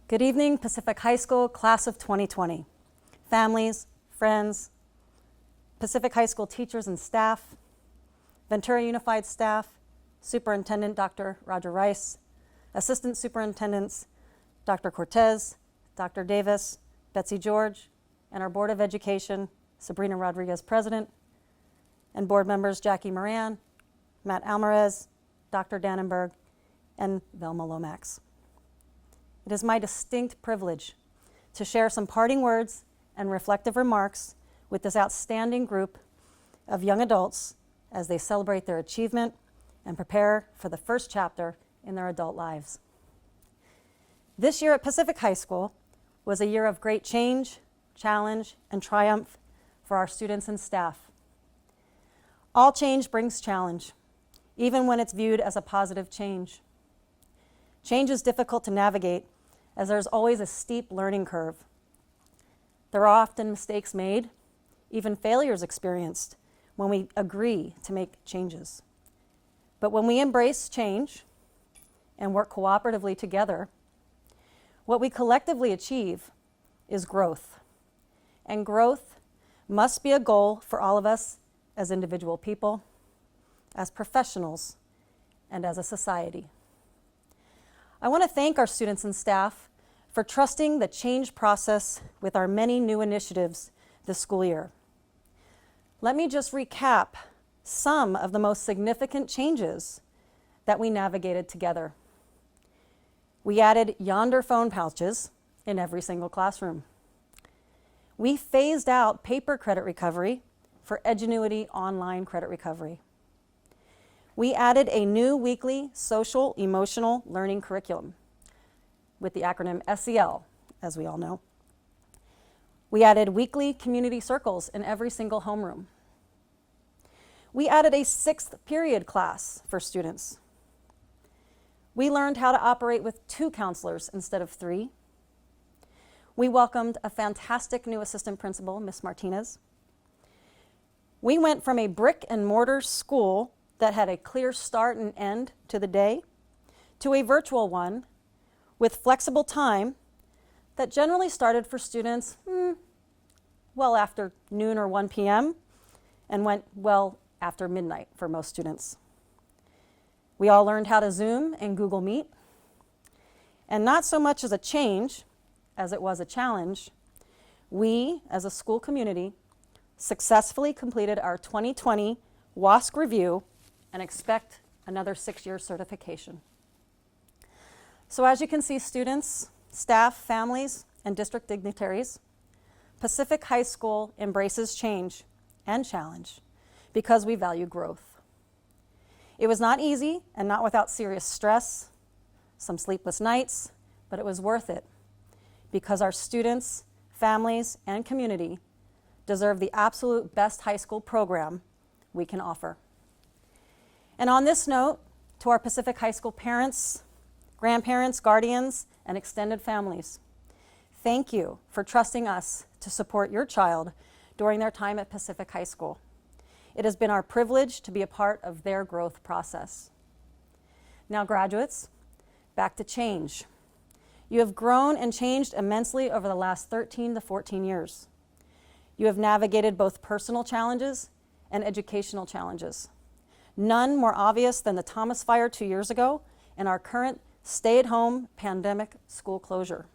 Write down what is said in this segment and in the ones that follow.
Good evening, Pacific High School, class of 2020. Families, friends, Pacific High School teachers and staff, Ventura Unified staff, Superintendent Dr. Roger Rice, Assistant Superintendents Dr. Cortez, Dr. Davis, Betsy George, and our Board of Education, Sabrina Rodriguez, President, and board members Jackie Moran, Matt Alvarez, Dr. Dannenberg, and Velma Lomax. It is my distinct privilege to share some parting words and reflective remarks with this outstanding group of young adults as they celebrate their achievement and prepare for the first chapter in their adult lives. This year at Pacific High School was a year of great change, challenge, and triumph for our students and staff. All change brings challenge, even when it's viewed as a positive change. Change is difficult to navigate as there's always a steep learning curve. There are often mistakes made, even failures experienced, when we agree to make changes. But when we embrace change and work cooperatively together, what we collectively achieve is growth. And growth must be a goal for all of us as individual people, as professionals, and as a society. I want to thank our students and staff for trusting the change process with our many new initiatives this school year. Let me just recap some of the most significant changes that we navigated together. We added yonder phone pouches in every single classroom. We phased out paper credit recovery for Edgenuity online credit recovery. We added a new weekly social emotional learning curriculum with the acronym SEL, as we all know. We added weekly community circles in every single homeroom. We added a 6th period class for students. We learned how to operate with 2 counselors instead of 3. We welcomed a fantastic new assistant principal, Ms. Martinez. We went from a brick and mortar school that had a clear start and end to the day to a virtual one with flexible time that generally started for students well after noon or 1 p.m. and went well after midnight for most students. We all learned how to Zoom and Google Meet. And not so much as a change as it was a challenge, we as a school community successfully completed our 2020 WASC review and expect another 6-year certification. So as you can see, students, staff, families, and district dignitaries, Pacific High School embraces change and challenge because we value growth. It was not easy and not without serious stress, some sleepless nights, but it was worth it because our students, families, and community deserve the absolute best high school program we can offer. And on this note, to our Pacific High School parents, grandparents, guardians, and extended families, thank you for trusting us to support your child during their time at Pacific High School. It has been our privilege to be a part of their growth process. Now, graduates, back to change. You have grown and changed immensely over the last 13 to 14 years. You have navigated both personal challenges and educational challenges. None more obvious than the Thomas Fire 2 years ago and our current stay-at-home pandemic school closure.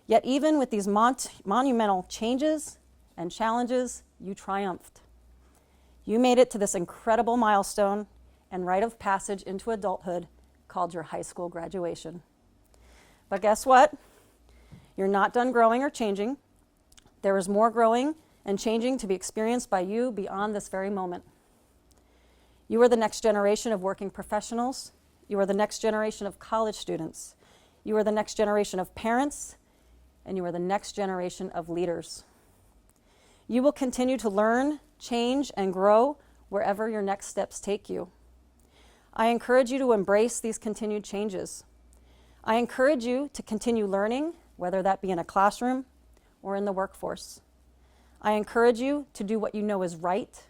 Yet even with these monumental changes and challenges, you triumphed. You made it to this incredible milestone and rite of passage into adulthood called your high school graduation. But guess what? You're not done growing or changing. There is more growing and changing to be experienced by you beyond this very moment. You are the next generation of working professionals. You are the next generation of college students. You are the next generation of parents, and you are the next generation of leaders. You will continue to learn, change, and grow wherever your next steps take you. I encourage you to embrace these continued changes. I encourage you to continue learning, whether that be in a classroom or in the workforce. I encourage you to do what you know is right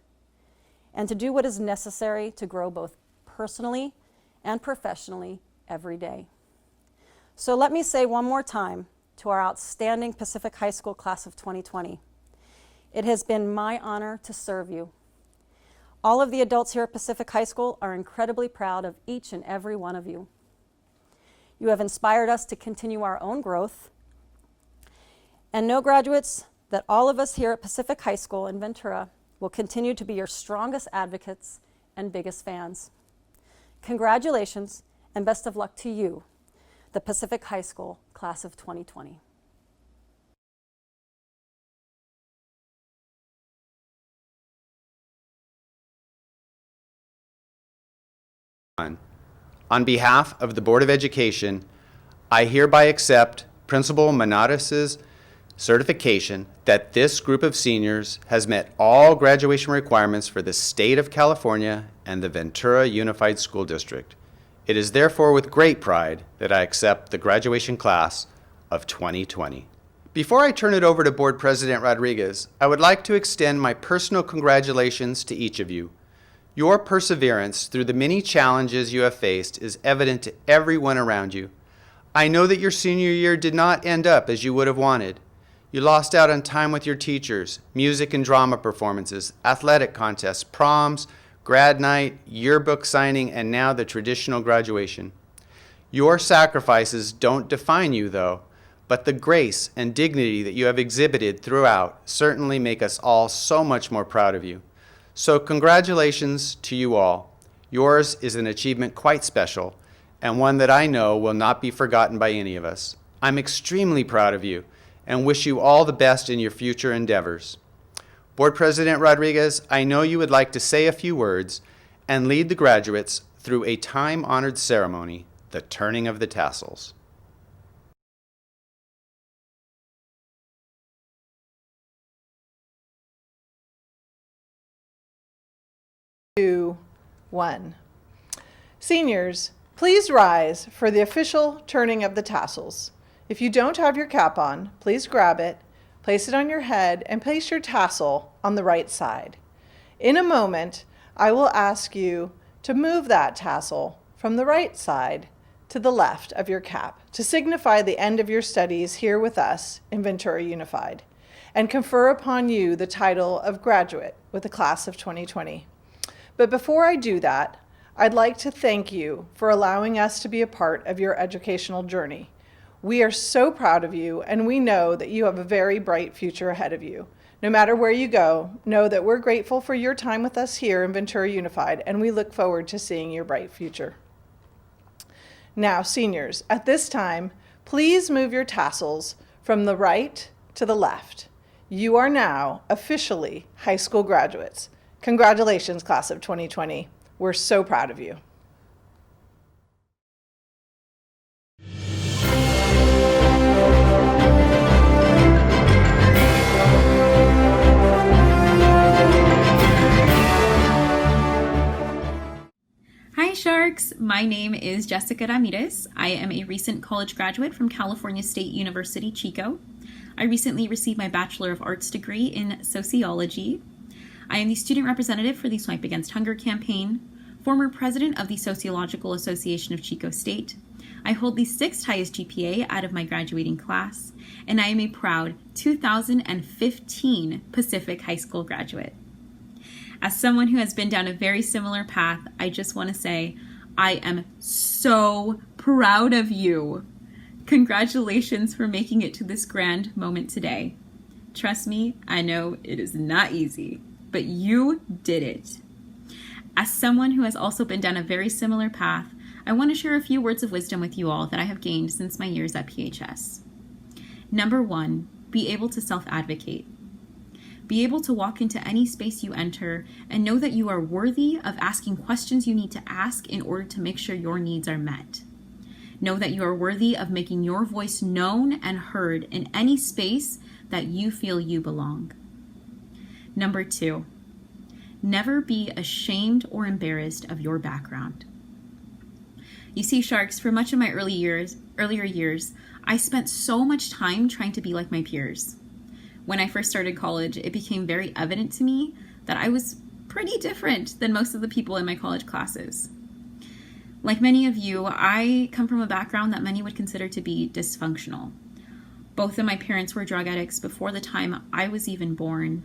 and to do what is necessary to grow both personally and professionally every day. So let me say one more time to our outstanding Pacific High School class of 2020. It has been my honor to serve you. All of the adults here at Pacific High School are incredibly proud of each and every one of you. You have inspired us to continue our own growth. And know, graduates, that all of us here at Pacific High School in Ventura will continue to be your strongest advocates and biggest fans. Congratulations and best of luck to you, the Pacific High School class of 2020. On behalf of the Board of Education, I hereby accept Principal Manadas' certification that this group of seniors has met all graduation requirements for the state of California and the Ventura Unified School District. It is therefore with great pride that I accept the graduation class of 2020. Before I turn it over to Board President Rodriguez, I would like to extend my personal congratulations to each of you. Your perseverance through the many challenges you have faced is evident to everyone around you. I know that your senior year did not end up as you would have wanted. You lost out on time with your teachers, music and drama performances, athletic contests, proms, grad night, yearbook signing, and now the traditional graduation. Your sacrifices don't define you, though, but the grace and dignity that you have exhibited throughout certainly make us all so much more proud of you. So congratulations to you all. Yours is an achievement quite special, and one that I know will not be forgotten by any of us. I'm extremely proud of you and wish you all the best in your future endeavors. Board President Rodriguez, I know you would like to say a few words and lead the graduates through a time-honored ceremony, the turning of the tassels. 2, 1. Seniors, please rise for the official turning of the tassels. If you don't have your cap on, please grab it, place it on your head, and place your tassel on the right side. In a moment, I will ask you to move that tassel from the right side to the left of your cap to signify the end of your studies here with us in Ventura Unified and confer upon you the title of graduate with the class of 2020. But before I do that, I'd like to thank you for allowing us to be a part of your educational journey. We are so proud of you, and we know that you have a very bright future ahead of you. No matter where you go, know that we're grateful for your time with us here in Ventura Unified, and we look forward to seeing your bright future. Now, seniors, at this time, please move your tassels from the right to the left. You are now officially high school graduates. Congratulations, class of 2020. We're so proud of you. Hi Sharks, my name is Jessica Ramirez. I am a recent college graduate from California State University, Chico. I recently received my Bachelor of Arts degree in Sociology. I am the student representative for the Swipe Against Hunger campaign, former president of the Sociological Association of Chico State. I hold the 6th highest GPA out of my graduating class, and I am a proud 2015 Pacific High School graduate. As someone who has been down a very similar path, I just want to say I am so proud of you. Congratulations for making it to this grand moment today. Trust me, I know it is not easy, but you did it. As someone who has also been down a very similar path, I want to share a few words of wisdom with you all that I have gained since my years at PHS. Number 1, be able to self-advocate. Be able to walk into any space you enter and know that you are worthy of asking questions you need to ask in order to make sure your needs are met. Know that you are worthy of making your voice known and heard in any space that you feel you belong. Number 2, never be ashamed or embarrassed of your background. You see, Sharks, for much of my earlier years, I spent so much time trying to be like my peers. When I first started college, it became very evident to me that I was pretty different than most of the people in my college classes. Like many of you, I come from a background that many would consider to be dysfunctional. Both of my parents were drug addicts before the time I was even born.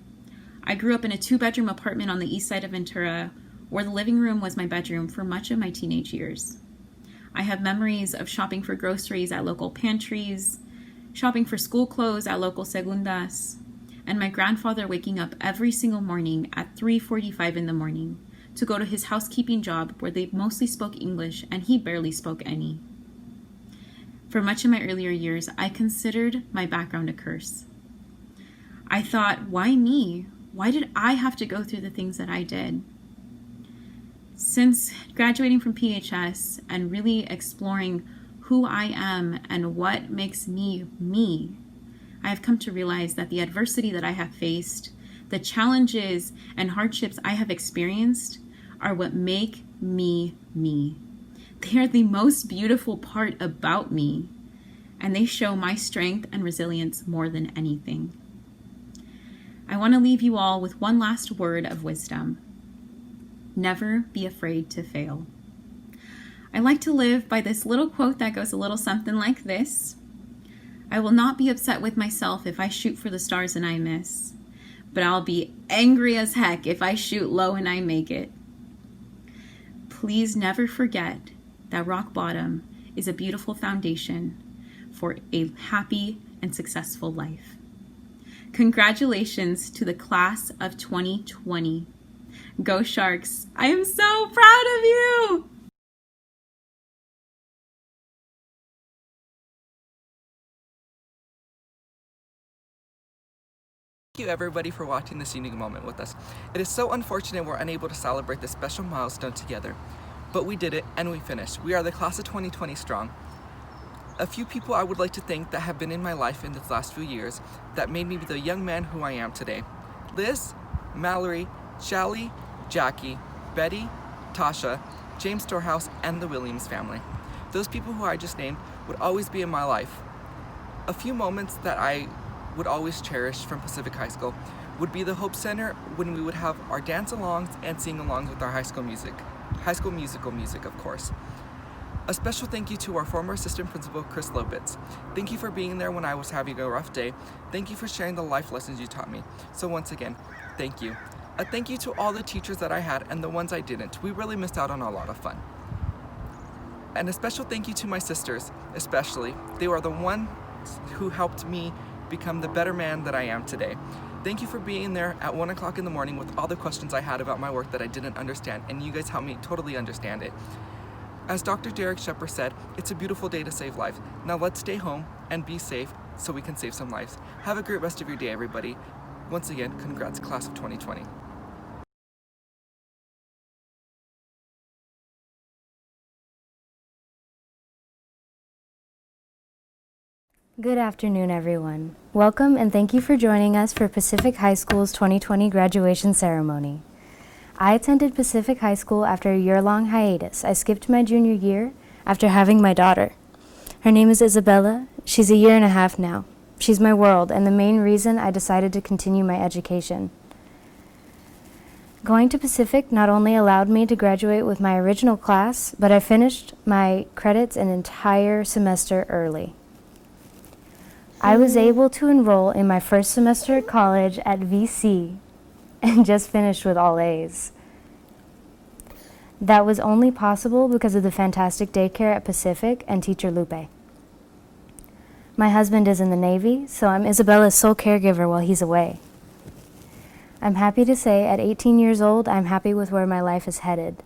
I grew up in a 2-bedroom apartment on the east side of Ventura, where the living room was my bedroom for much of my teenage years. I have memories of shopping for groceries at local pantries, shopping for school clothes at local segundas, and my grandfather waking up every single morning at 3:45 in the morning to go to his housekeeping job where they mostly spoke English and he barely spoke any. For much of my earlier years, I considered my background a curse. I thought, why me? Why did I have to go through the things that I did? Since graduating from PHS and really exploring who I am and what makes me me, I have come to realize that the adversity that I have faced, the challenges and hardships I have experienced are what make me me. They are the most beautiful part about me, and they show my strength and resilience more than anything. I want to leave you all with one last word of wisdom. Never be afraid to fail. I like to live by this little quote that goes a little something like this. I will not be upset with myself if I shoot for the stars and I miss, but I'll be angry as heck if I shoot low and I make it. Please never forget that rock bottom is a beautiful foundation for a happy and successful life. Congratulations to the class of 2020. Go Sharks! I am so proud of you! Thank you everybody for watching this unique moment with us. It is so unfortunate we're unable to celebrate this special milestone together, but we did it and we finished. We are the class of 2020 strong. A few people I would like to thank that have been in my life in these last few years that made me the young man who I am today. Liz, Mallory, Shally, Jackie, Betty, Tasha, James Storehouse, and the Williams family. Those people who I just named would always be in my life. A few moments that I would always cherish from Pacific High School would be the Hope Center when we would have our dance-alongs and sing-alongs with our high school musical music, of course. A special thank you to our former assistant principal, Chris Lopez. Thank you for being there when I was having a rough day. Thank you for sharing the life lessons you taught me. So once again, thank you. A thank you to all the teachers that I had and the ones I didn't. We really missed out on a lot of fun. And a special thank you to my sisters, especially. They were the ones who helped me become the better man that I am today. Thank you for being there at 1 o'clock in the morning with all the questions I had about my work that I didn't understand, and you guys helped me totally understand it. As Dr. Derek Shepard said, it's a beautiful day to save lives. Now let's stay home and be safe so we can save some lives. Have a great rest of your day, everybody. Once again, congrats, class of 2020. Good afternoon, everyone. Welcome and thank you for joining us for Pacific High School's 2020 graduation ceremony. I attended Pacific High School after a year-long hiatus. I skipped my junior year after having my daughter. Her name is Isabella. She's a year and a half now. She's my world and the main reason I decided to continue my education. Going to Pacific not only allowed me to graduate with my original class, but I finished my credits an entire semester early. I was able to enroll in my first semester at college at VC and just finished with all A's. That was only possible because of the fantastic daycare at Pacific and teacher Lupe. My husband is in the Navy, so I'm Isabella's sole caregiver while he's away. I'm happy to say at 18 years old, I'm happy with where my life is headed.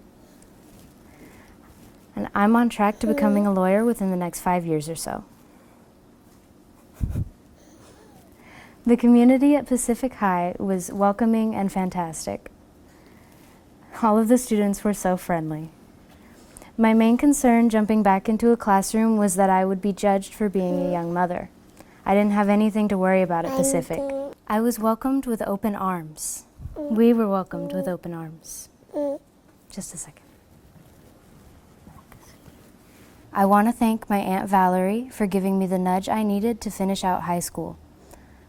And I'm on track to becoming a lawyer within the next 5 years or so. The community at Pacific High was welcoming and fantastic. All of the students were so friendly. My main concern jumping back into a classroom was that I would be judged for being a young mother. I didn't have anything to worry about at Pacific. I was welcomed with open arms. We were welcomed with open arms. Just a second. I want to thank my Aunt Valerie for giving me the nudge I needed to finish out high school.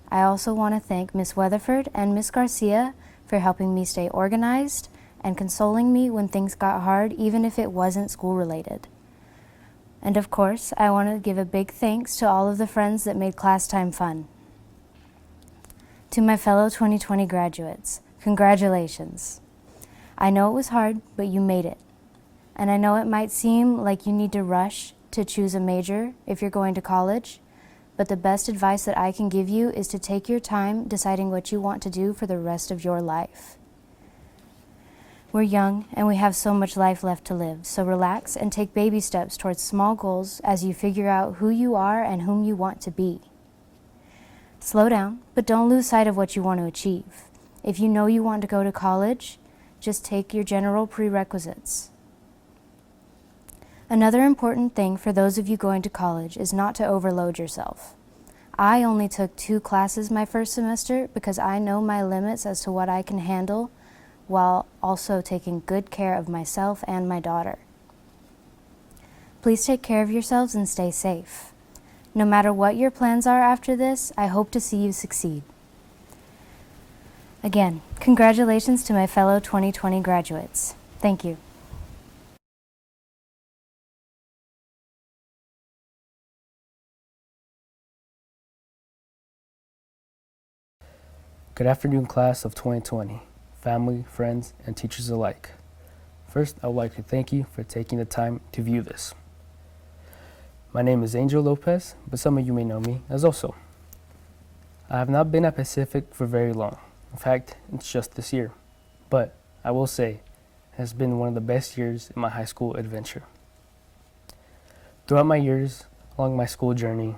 I also want to thank Miss Weatherford and Miss Garcia for helping me stay organized and consoling me when things got hard, even if it wasn't school-related. And of course, I want to give a big thanks to all of the friends that made class time fun. To my fellow 2020 graduates, congratulations. I know it was hard, but you made it. And I know it might seem like you need to rush to choose a major if you're going to college, but the best advice that I can give you is to take your time deciding what you want to do for the rest of your life. We're young and we have so much life left to live, so relax and take baby steps towards small goals as you figure out who you are and whom you want to be. Slow down, but don't lose sight of what you want to achieve. If you know you want to go to college, just take your general prerequisites. Another important thing for those of you going to college is not to overload yourself. I only took 2 classes my first semester because I know my limits as to what I can handle while also taking good care of myself and my daughter. Please take care of yourselves and stay safe. No matter what your plans are after this, I hope to see you succeed. Again, congratulations to my fellow 2020 graduates. Thank you. Good afternoon, class of 2020, family, friends, and teachers alike. First, I would like to thank you for taking the time to view this. My name is Angel Lopez, but some of you may know me as Oso. I have not been at Pacific for very long. In fact, it's just this year. But I will say, it has been one of the best years in my high school adventure. Throughout my years along my school journey,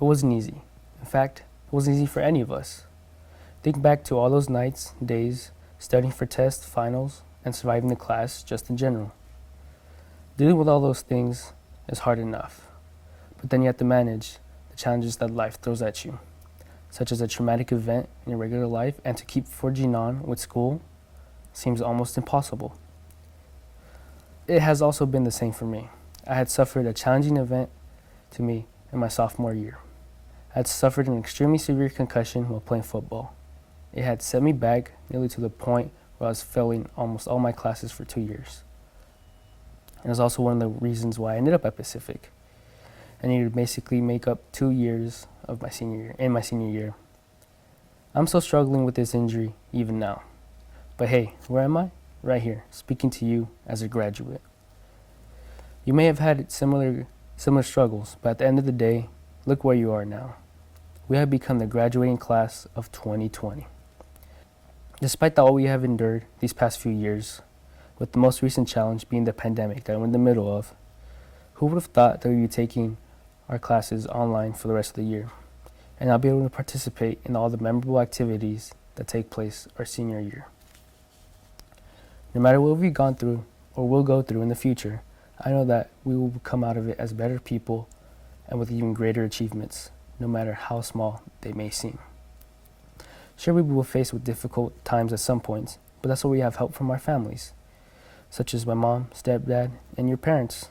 it wasn't easy. In fact, it wasn't easy for any of us. Think back to all those nights, days, studying for tests, finals, and surviving the class just in general. Dealing with all those things is hard enough, but then you have to manage the challenges that life throws at you, such as a traumatic event in your regular life, and to keep forging on with school seems almost impossible. It has also been the same for me. I had suffered a challenging event to me in my sophomore year. I had suffered an extremely severe concussion while playing football. It had set me back nearly to the point where I was failing almost all my classes for 2 years. And it was also one of the reasons why I ended up at Pacific. I needed to basically make up 2 years of my senior year. I'm still struggling with this injury even now. But hey, where am I? Right here, speaking to you as a graduate. You may have had similar struggles, but at the end of the day, look where you are now. We have become the graduating class of 2020. Despite all we have endured these past few years, with the most recent challenge being the pandemic that we're in the middle of, who would have thought that we'd be taking our classes online for the rest of the year and not be able to participate in all the memorable activities that take place our senior year. No matter what we've gone through or will go through in the future, I know that we will come out of it as better people and with even greater achievements, no matter how small they may seem. Sure, we will face with difficult times at some points, but that's where we have help from our families, such as my mom, stepdad, and your parents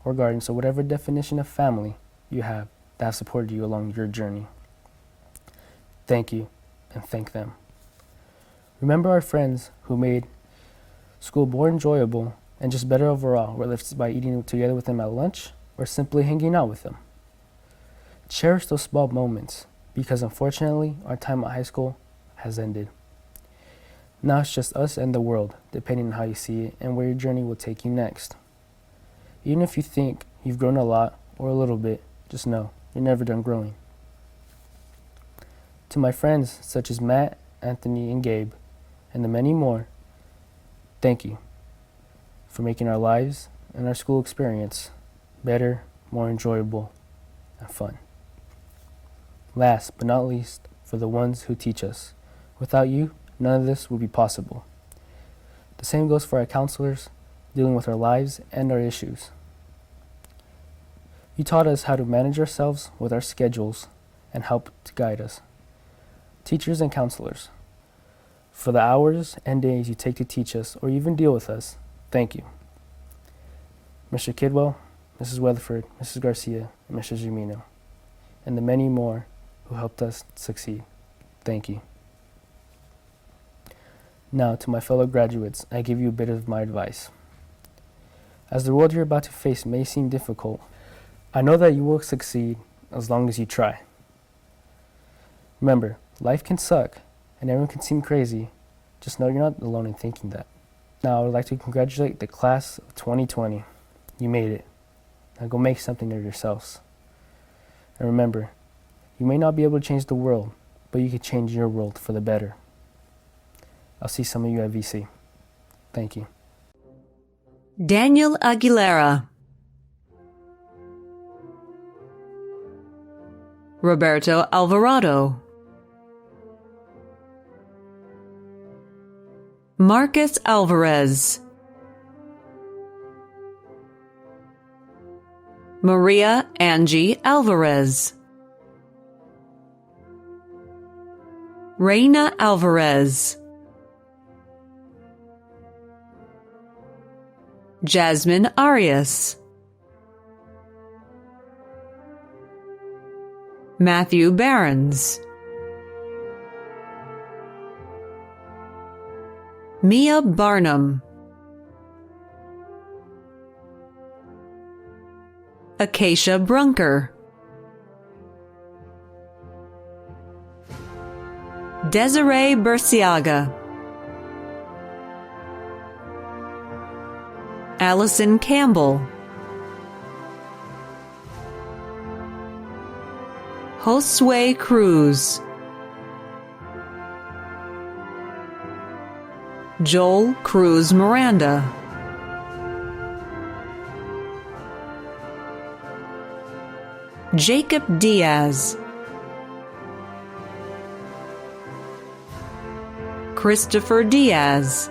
or guardians, so whatever definition of family you have that have supported you along your journey. Thank you, and thank them. Remember our friends who made school more enjoyable and just better overall, whether it's by eating together with them at lunch or simply hanging out with them. Cherish those small moments, because unfortunately, our time at high school has ended. Now it's just us and the world, depending on how you see it and where your journey will take you next. Even if you think you've grown a lot or a little bit, just know you're never done growing. To my friends such as Matt, Anthony, and Gabe, and the many more, thank you for making our lives and our school experience better, more enjoyable, and fun. Last but not least, for the ones who teach us. Without you, none of this would be possible. The same goes for our counselors, dealing with our lives and our issues. You taught us how to manage ourselves with our schedules and help to guide us. Teachers and counselors, for the hours and days you take to teach us or even deal with us, thank you. Mr. Kidwell, Mrs. Weatherford, Mrs. Garcia, and Mr. Gimino, and the many more who helped us succeed. Thank you. Now, to my fellow graduates, I give you a bit of my advice. As the world you're about to face may seem difficult, I know that you will succeed as long as you try. Remember, life can suck, and everyone can seem crazy. Just know you're not alone in thinking that. Now, I would like to congratulate the class of 2020. You made it. Now go make something of yourselves. And remember, you may not be able to change the world, but you can change your world for the better. I'll see some of you at VC. Thank you. Daniel Aguilera, Roberto Alvarado, Marcus Alvarez, Maria Angie Alvarez, Reina Alvarez, Jasmine Arias, Matthew Barons, Mia Barnum, Acacia Brunker, Desiree Burciaga, Allison Campbell, Josue Cruz, Joel Cruz Miranda, Jacob Diaz, Christopher Diaz,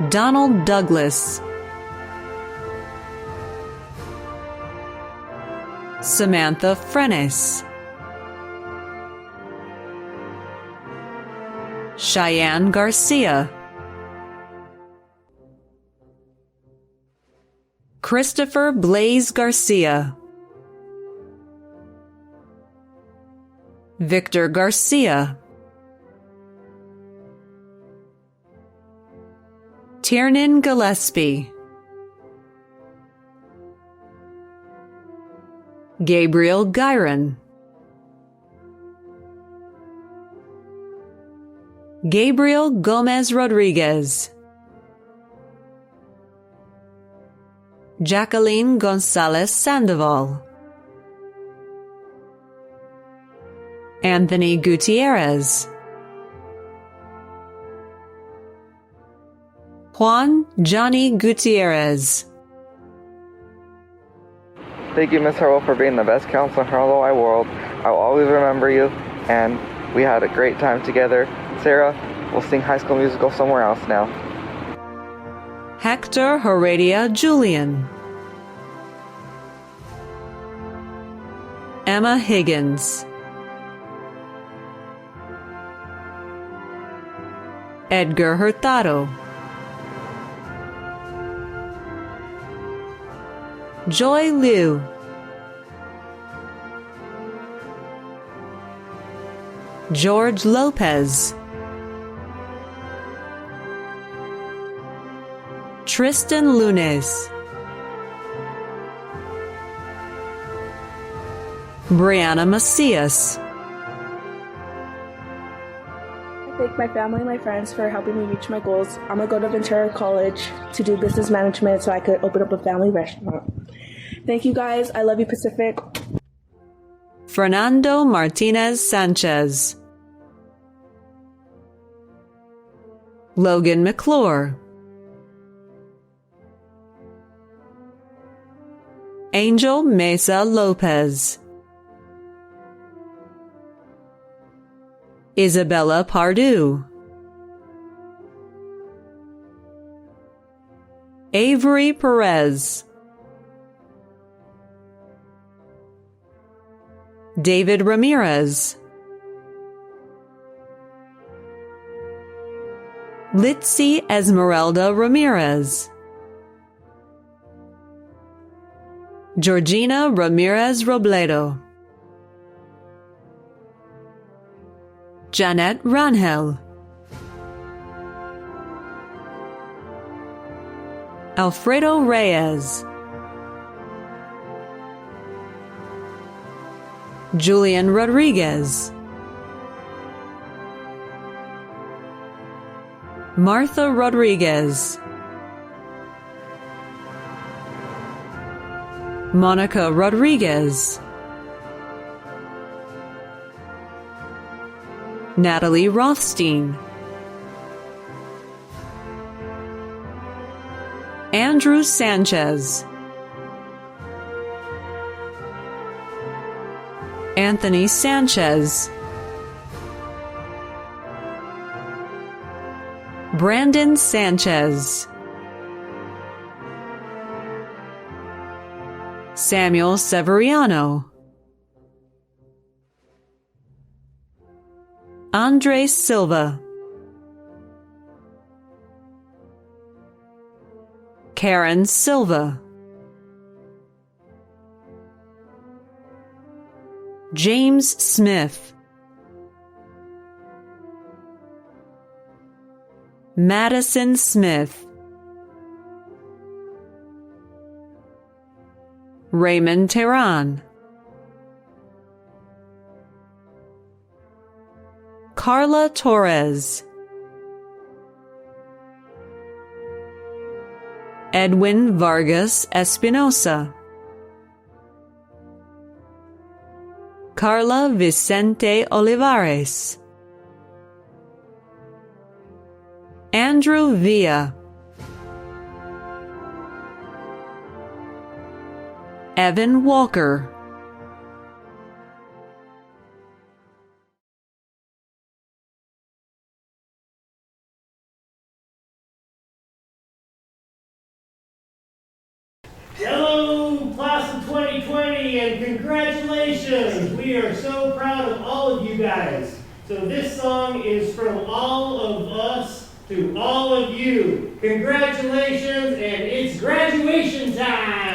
Donald Douglas, Samantha Frenes, Cheyenne Garcia, Christopher Blaze Garcia, Victor Garcia, Tiernan Gillespie, Gabriel Gyron, Gabriel Gomez Rodriguez, Jacqueline Gonzalez Sandoval, Anthony Gutierrez, Juan Johnny Gutierrez. Thank you, Miss Harwell, for being the best counselor in her wide world. I will always remember you, and we had a great time together. Sarah, we'll sing High School Musical somewhere else now. Hector Heredia Julian, Emma Higgins, Edgar Hurtado, Joy Liu, George Lopez, Tristan Lunes, Brianna Macias, I thank my family and my friends for helping me reach my goals. I'm going to go to Ventura College to do business management so I could open up a family restaurant. Thank you guys. I love you, Pacific. Fernando Martinez Sanchez, Logan McClure, Angel Mesa Lopez, Isabella Pardue, Avery Perez, David Ramirez, Litzy Esmeralda Ramirez, Georgina Ramirez Robledo, Janet Rangel, Alfredo Reyes, Julian Rodriguez, Martha Rodriguez, Monica Rodriguez, Natalie Rothstein, Andrew Sanchez, Anthony Sanchez, Brandon Sanchez, Samuel Severiano, Andres Silva, Karen Silva, James Smith, Madison Smith, Raymond Tehran, Carla Torres, Edwin Vargas Espinosa, Carla Vicente Olivares, Andrew Villa, Evan Walker, Hello, class of 2020, and congratulations! We are so proud of all of you guys. So this song is from all of us to all of you. Congratulations, and it's graduation time!